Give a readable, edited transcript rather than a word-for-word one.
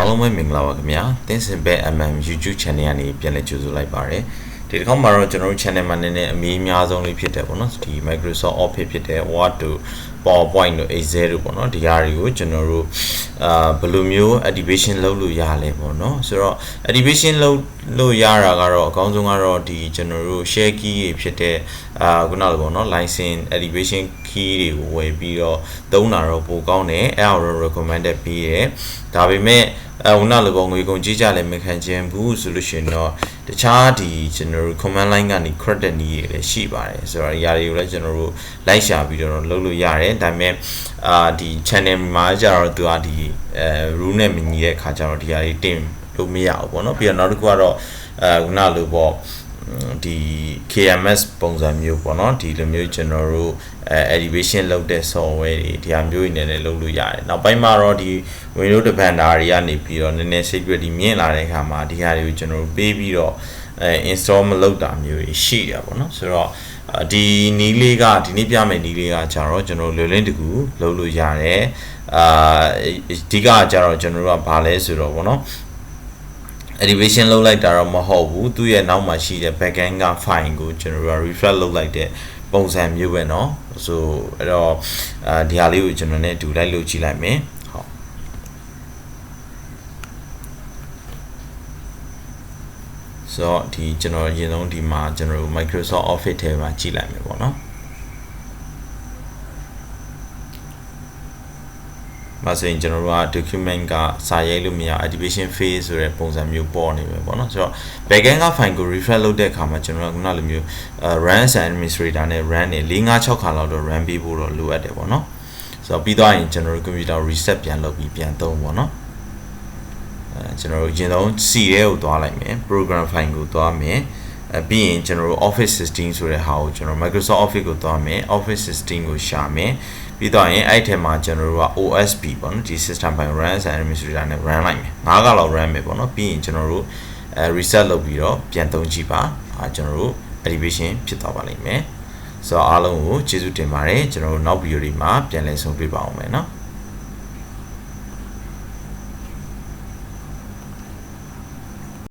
လုံးပဲမင်္ဂလာပါခင်ဗျာတင်းစင်ဘဲ MM YouTube channel ကနေပြန်လည်ကြိုဆိုလိုက်ပါတယ်ဒီတစ်ခါမှာတော့ကျွန်တော်တို့ channel မှာနည်းနည်းအမေးအများဆုံးလေးဖြစ်တယ်ပေါ့နော်ဒီ Microsoft Office ဖြစ်တဲ့ Word တို့ PowerPoint တို့ Excel တို့ပေါ့နော်ဒီဟာတွေကိုကျွန်တော်တို့ဘယ်လိုမျိုး activation လုပ်လို့ရလဲပေါ့နော်ဆိုတော့ activation လုပ်လို့ရတာကတော့အကောင်းဆုံးကတော့ဒီကျွန်တော်တို့ share key တွေဖြစ်တဲ့ခုနလိုပေါ့နော် license activation key တွေကိုဝယ်ပြီးတော့သုံးတာတော့ပိုကောင်းတယ်အဲ့ဒါကို recommended ပေးတယ်ဒါပေမဲ့ခုနလိုပေါ့ငွေကုန်ကြီးကြလည်းမခံချင်ဘူးဆိုလို့ရှိရင်တော့တခြားဒီကျွန်တော်တို့ command line ကနေ credit နည်းတွေလည်းရှိပါတယ်ဆိုတော့ဒီຢာတွေကိုလည်းကျွန်တော်တို့လိုက်ရှာပြီးတော့လုပ်လို့ရတယ်ဒါပေမဲ့ဒီ channel မှာကြတော့သူကဒီrule နဲ့မညီတဲ့ခါကျတော့ဒီຢာတွေတင်လို့မရဘူးပေါ့နော်ပြီးတော့နောက်တစ်ခုကတော့ခုနလိုပေါ့ဒီ KMS ပုံစံမျိုးပေါ့နော်ဒီလိုမျိုးကျွန်တော်တို့activation လုပ်တဲ့ software တွေဒီဟာမျိုးတွေနဲ့လုပ်လို့ရတယ်နောက်ပိုင်းမှာတော့ဒီ Windows Defender တွေကနေပြီးတော့နည်းနည်း security မြင့်လာတဲ့အခါမှာဒီဟာတွေကိုကျွန်တော်တို့ပေးပြီးတော့install မလုပ်တာမျိုးတွေရှိတယ်ပေါ့နော်ဆိုတော့ဒီနီးလေးကဒီနေ့ပြမယ်နီးလေးကကျတော့ကျွန်တော်လွယ်လင်းတကူလုပ်လို့ရတယ်အဓိကကျတော့ကျွန်တော်တို့ကဘာလဲဆိုတော့ပေါ့နော်activation လုပ်လိုက်တာတော့မဟုတ်ဘူးသူ့ရဲ့နောက်မှာရှိတဲ့ backend က file ကိုကျွန်တော်တို့ refresh လုပ်လိုက်တဲ့ပုံစံမျိုးပဲเนาะဆိုအဲ့တော့ဒီဟာလေးကိုကျွန်တော်နဲ့အတူလိုက်လုပ်ကြည့်လိုက်မယ်ဟုတ်ဆိုတော့ဒီကျွန်တော်အရင်ဆုံးဒီမှာကျွန်တော်တို့ Microsoft Office ထဲမှာကြည့်လိုက်မယ်ပေါ့เนาะမဆိုရင်ကျွန်တော်တို့က document ကစာရိုက်လို့မရ activation phase ဆိုတဲ့ပုံစံမျိုးပေါ်နေပဲပေါ့နော်ဆိုတော့ backend က file ကို refresh လုပ်တဲ့အခါမှာကျွန်တော်ကခုနလိုမျိုးrun as administrator နဲ့ run နဲ့4-5-6ခါလောက်တော့ run ပေးဖို့တော့လိုအပ်တယ်ပေါ့နော်ဆိုတော့ပြီးတော့ရင်ကျွန်တော်တို့ computer reset ပြန်လုပ်ပြီးပြန်သုံးပေါ့နော်ကျွန်တော်တို့ရင်ဆုံး C ထဲကိုသွားလိုက်မယ် program file ကိုသွားမယ်ပြီးရင်ကျွန်တော်တို့ Office 16ဆိုတဲ့ဟာကိုကျွန်တော် Microsoft Office ကိုသွားမယ် Office 16ကိုရှာမယ်ပြီးတော့ရင်အဲ့ထဲမှာကျွန်တော်တို့က OSP ပေါ့နော်ဒီ system file run as administrator နဲ့ run လိုက်မယ်9ကလောက် run မယ်ပေါ့နော်ပြီးရင်ကျွန်တော်တို့reset လုပ်ပြီးတော့ပြန်သုံးကြည့်ပါကျွန်တော်တို့ activation ဖြစ်သွားပါလိမ့်မယ်ဆိုတော့အားလုံးကိုကျေးဇူးတင်ပါတယ်ကျွန်တော်တို့နောက်ဗီဒီယိုတွေမှာပြန်လည်ဆုံတွေ့ပါအောင်မယ်နော်